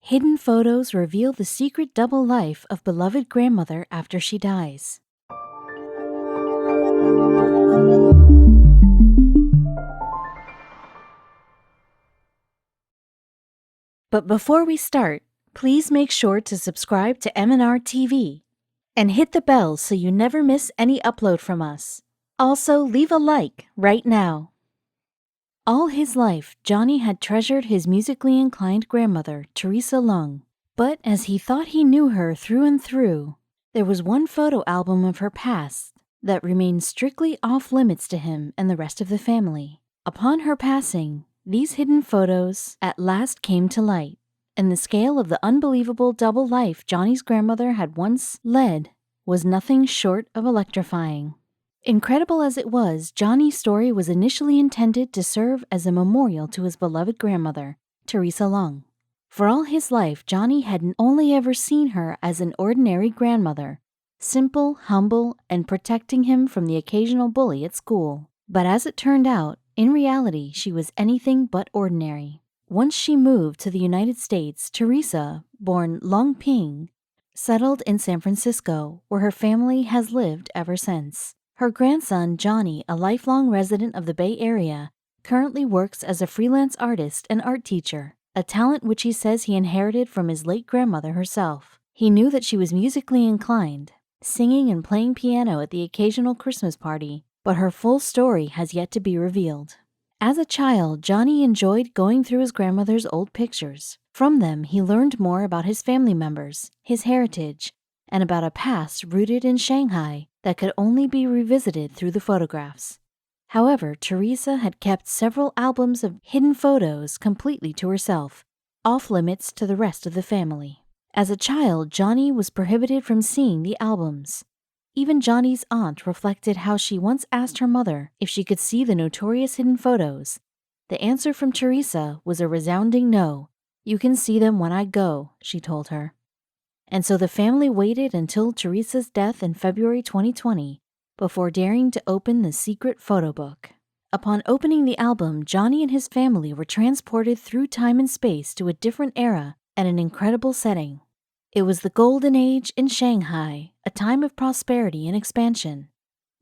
Hidden photos reveal the secret double life of beloved grandmother after she dies. But before we start, please make sure to subscribe to M&R TV and hit the bell so you never miss any upload from us. Also, leave a like right now. All his life, Johnny had treasured his musically inclined grandmother, Teresa Leung. But as he thought he knew her through and through, there was one photo album of her past that remained strictly off limits to him and the rest of the family. Upon her passing, these hidden photos at last came to light, and the scale of the unbelievable double life Johnny's grandmother had once led was nothing short of electrifying. Incredible as it was, Johnny's story was initially intended to serve as a memorial to his beloved grandmother, Teresa Leung. For all his life, Johnny had only ever seen her as an ordinary grandmother, simple, humble, and protecting him from the occasional bully at school. But as it turned out, in reality, she was anything but ordinary. Once she moved to the United States, Teresa, born Leung Ping, settled in San Francisco, where her family has lived ever since. Her grandson, Johnny, a lifelong resident of the Bay Area, currently works as a freelance artist and art teacher, a talent which he says he inherited from his late grandmother herself. He knew that she was musically inclined, singing and playing piano at the occasional Christmas party, but her full story has yet to be revealed. As a child, Johnny enjoyed going through his grandmother's old pictures. From them, he learned more about his family members, his heritage, and about a past rooted in Shanghai that could only be revisited through the photographs. However, Teresa had kept several albums of hidden photos completely to herself, off limits to the rest of the family. As a child, Johnny was prohibited from seeing the albums. Even Johnny's aunt reflected how she once asked her mother if she could see the notorious hidden photos. The answer from Teresa was a resounding no. "You can see them when I go," she told her. And so the family waited until Teresa's death in February 2020 before daring to open the secret photo book. Upon opening the album, Johnny and his family were transported through time and space to a different era and an incredible setting. It was the golden age in Shanghai, a time of prosperity and expansion.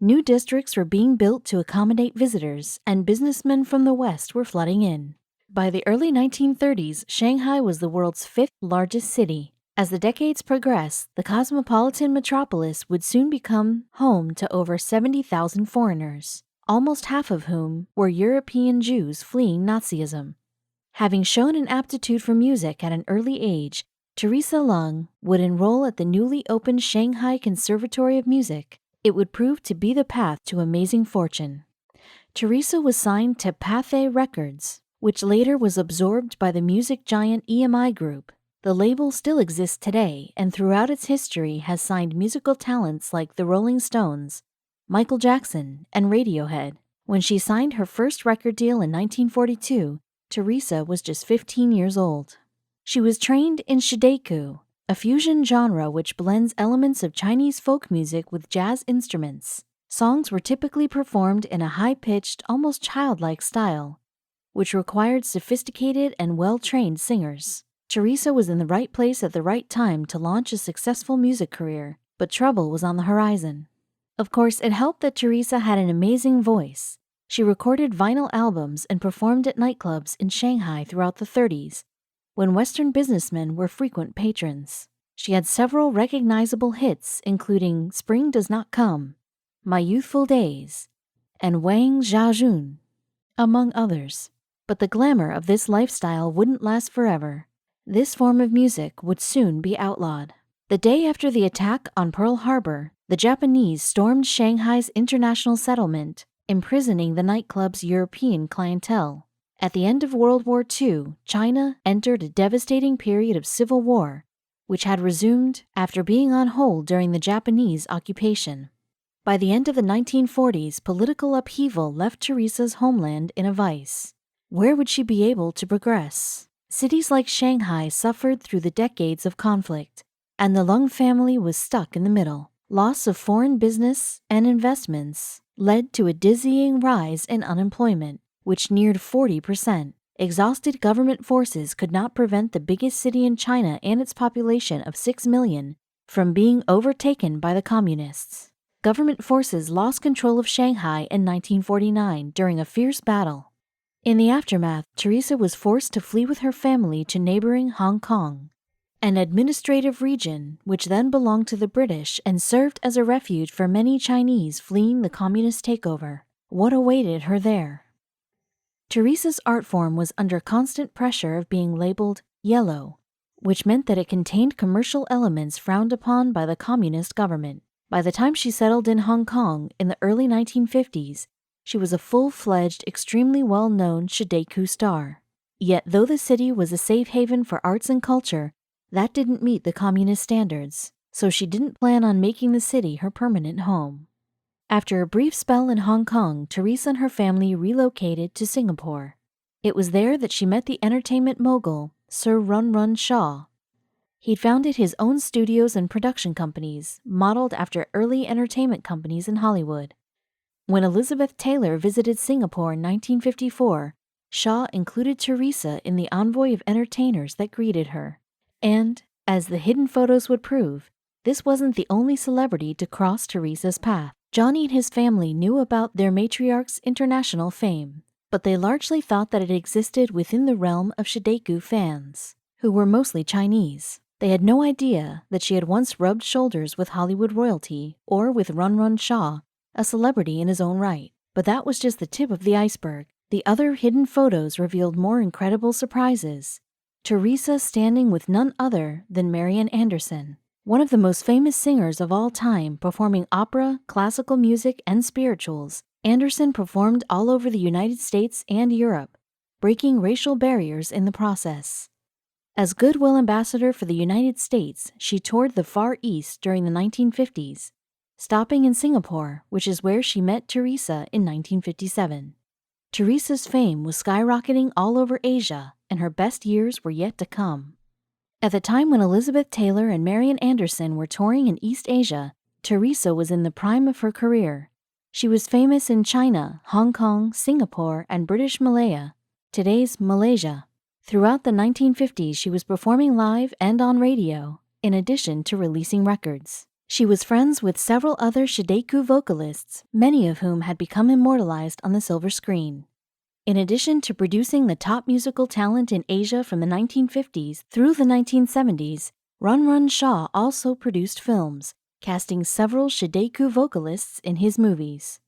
New districts were being built to accommodate visitors, and businessmen from the West were flooding in. By the early 1930s, Shanghai was the world's fifth largest city. As the decades progressed, the cosmopolitan metropolis would soon become home to over 70,000 foreigners, almost half of whom were European Jews fleeing Nazism. Having shown an aptitude for music at an early age, Teresa Leung would enroll at the newly opened Shanghai Conservatory of Music. It would prove to be the path to amazing fortune. Teresa was signed to Pathé Records, which later was absorbed by the music giant EMI Group. The label still exists today and throughout its history has signed musical talents like the Rolling Stones, Michael Jackson, and Radiohead. When she signed her first record deal in 1942, Teresa was just 15 years old. She was trained in shidaku, a fusion genre which blends elements of Chinese folk music with jazz instruments. Songs were typically performed in a high-pitched, almost childlike style, which required sophisticated and well-trained singers. Teresa was in the right place at the right time to launch a successful music career, but trouble was on the horizon. Of course, it helped that Teresa had an amazing voice. She recorded vinyl albums and performed at nightclubs in Shanghai throughout the 30s, when Western businessmen were frequent patrons. She had several recognizable hits, including Spring Does Not Come, My Youthful Days, and Wang Zhaojun, among others. But the glamour of this lifestyle wouldn't last forever. This form of music would soon be outlawed. The day after the attack on Pearl Harbor, the Japanese stormed Shanghai's international settlement, imprisoning the nightclub's European clientele. At the end of World War II, China entered a devastating period of civil war, which had resumed after being on hold during the Japanese occupation. By the end of the 1940s, political upheaval left Teresa's homeland in a vice. Where would she be able to progress? Cities like Shanghai suffered through the decades of conflict, and the Leung family was stuck in the middle. Loss of foreign business and investments led to a dizzying rise in unemployment, which neared 40%. Exhausted government forces could not prevent the biggest city in China and its population of 6 million from being overtaken by the communists. Government forces lost control of Shanghai in 1949 during a fierce battle. In the aftermath, Teresa was forced to flee with her family to neighboring Hong Kong, an administrative region which then belonged to the British and served as a refuge for many Chinese fleeing the communist takeover. What awaited her there? Teresa's art form was under constant pressure of being labeled yellow, which meant that it contained commercial elements frowned upon by the communist government. By the time she settled in Hong Kong in the early 1950s, she was a full-fledged, extremely well-known Shidaiku star. Yet though the city was a safe haven for arts and culture, that didn't meet the communist standards, so she didn't plan on making the city her permanent home. After a brief spell in Hong Kong, Teresa and her family relocated to Singapore. It was there that she met the entertainment mogul, Sir Run Run Shaw. He'd founded his own studios and production companies, modeled after early entertainment companies in Hollywood. When Elizabeth Taylor visited Singapore in 1954, Shaw included Teresa in the envoy of entertainers that greeted her. And, as the hidden photos would prove, this wasn't the only celebrity to cross Teresa's path. Johnny and his family knew about their matriarch's international fame, but they largely thought that it existed within the realm of Shidaiku fans, who were mostly Chinese. They had no idea that she had once rubbed shoulders with Hollywood royalty or with Run Run Shaw, a celebrity in his own right. But that was just the tip of the iceberg. The other hidden photos revealed more incredible surprises. Teresa standing with none other than Marian Anderson, one of the most famous singers of all time, performing opera, classical music, and spirituals. Anderson performed all over the United States and Europe, breaking racial barriers in the process. As Goodwill Ambassador for the United States, she toured the Far East during the 1950s, stopping in Singapore, which is where she met Teresa in 1957. Teresa's fame was skyrocketing all over Asia, and her best years were yet to come. At the time when Elizabeth Taylor and Marian Anderson were touring in East Asia, Teresa was in the prime of her career. She was famous in China, Hong Kong, Singapore, and British Malaya, today's Malaysia. Throughout the 1950s, she was performing live and on radio, in addition to releasing records. She was friends with several other Shidaiku vocalists, many of whom had become immortalized on the silver screen. In addition to producing the top musical talent in Asia from the 1950s through the 1970s, Run Run Shaw also produced films, casting several Shidaiku vocalists in his movies.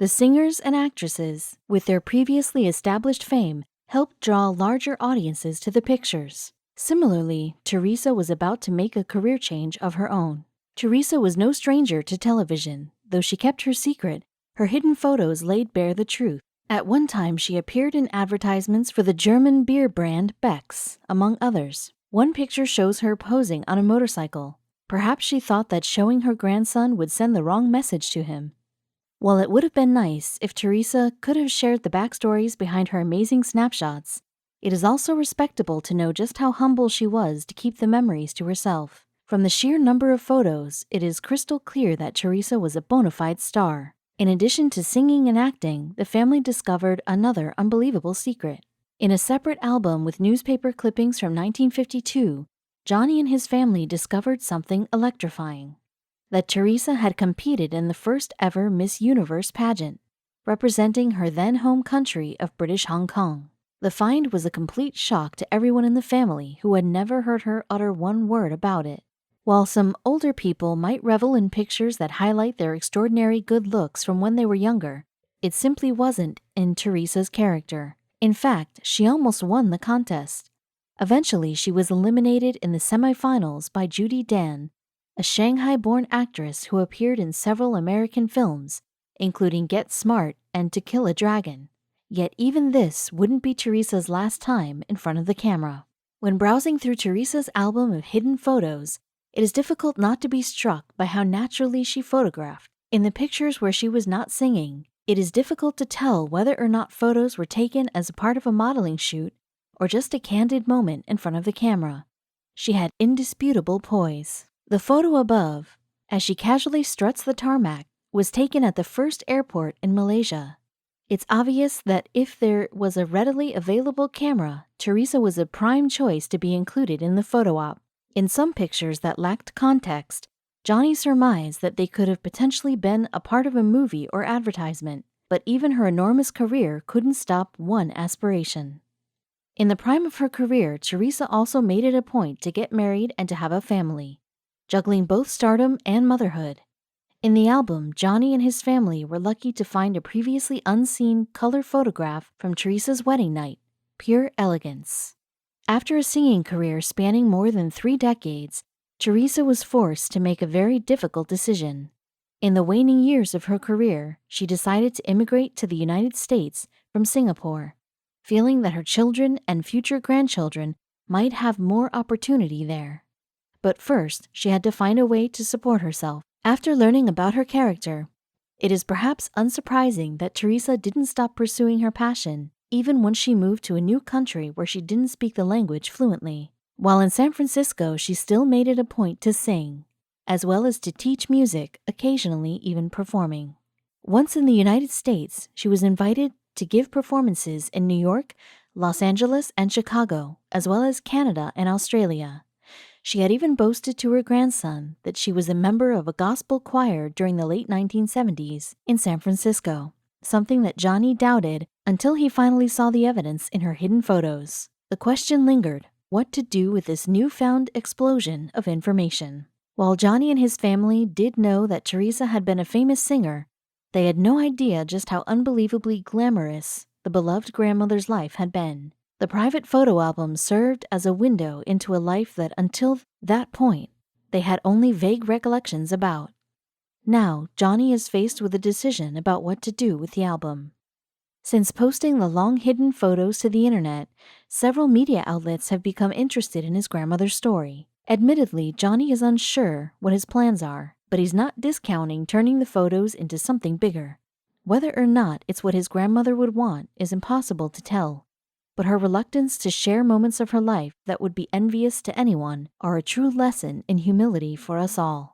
The singers and actresses, with their previously established fame, helped draw larger audiences to the pictures. Similarly, Teresa was about to make a career change of her own. Teresa was no stranger to television. Though she kept her secret, her hidden photos laid bare the truth. At one time, she appeared in advertisements for the German beer brand Beck's, among others. One picture shows her posing on a motorcycle. Perhaps she thought that showing her grandson would send the wrong message to him. While it would have been nice if Teresa could have shared the backstories behind her amazing snapshots, it is also respectable to know just how humble she was to keep the memories to herself. From the sheer number of photos, it is crystal clear that Teresa was a bona fide star. In addition to singing and acting, the family discovered another unbelievable secret. In a separate album with newspaper clippings from 1952, Johnny and his family discovered something electrifying: that Teresa had competed in the first ever Miss Universe pageant, representing her then home country of British Hong Kong. The find was a complete shock to everyone in the family who had never heard her utter one word about it. While some older people might revel in pictures that highlight their extraordinary good looks from when they were younger, it simply wasn't in Teresa's character. In fact, she almost won the contest. Eventually, she was eliminated in the semifinals by Judi Denn, a Shanghai-born actress who appeared in several American films, including Get Smart and To Kill a Dragon. Yet even this wouldn't be Teresa's last time in front of the camera. When browsing through Teresa's album of hidden photos, it is difficult not to be struck by how naturally she photographed. In the pictures where she was not singing, it is difficult to tell whether or not photos were taken as a part of a modeling shoot or just a candid moment in front of the camera. She had indisputable poise. The photo above, as she casually struts the tarmac, was taken at the first airport in Malaysia. It's obvious that if there was a readily available camera, Teresa was a prime choice to be included in the photo op. In some pictures that lacked context, Johnny surmised that they could have potentially been a part of a movie or advertisement, but even her enormous career couldn't stop one aspiration. In the prime of her career, Teresa also made it a point to get married and to have a family, juggling both stardom and motherhood. In the album, Johnny and his family were lucky to find a previously unseen color photograph from Teresa's wedding night, pure elegance. After a singing career spanning more than 3 decades, Teresa was forced to make a very difficult decision. In the waning years of her career, she decided to immigrate to the United States from Singapore, feeling that her children and future grandchildren might have more opportunity there. But first, she had to find a way to support herself. After learning about her character, it is perhaps unsurprising that Teresa didn't stop pursuing her passion, even once she moved to a new country where she didn't speak the language fluently. While in San Francisco, she still made it a point to sing, as well as to teach music, occasionally even performing. Once in the United States, she was invited to give performances in New York, Los Angeles, and Chicago, as well as Canada and Australia. She had even boasted to her grandson that she was a member of a gospel choir during the late 1970s in San Francisco, something that Johnny doubted until he finally saw the evidence in her hidden photos. The question lingered, what to do with this newfound explosion of information. While Johnny and his family did know that Teresa had been a famous singer, they had no idea just how unbelievably glamorous the beloved grandmother's life had been. The private photo album served as a window into a life that until that point, they had only vague recollections about. Now, Johnny is faced with a decision about what to do with the album. Since posting the long-hidden photos to the internet, several media outlets have become interested in his grandmother's story. Admittedly, Johnny is unsure what his plans are, but he's not discounting turning the photos into something bigger. Whether or not it's what his grandmother would want is impossible to tell. But her reluctance to share moments of her life that would be envious to anyone are a true lesson in humility for us all.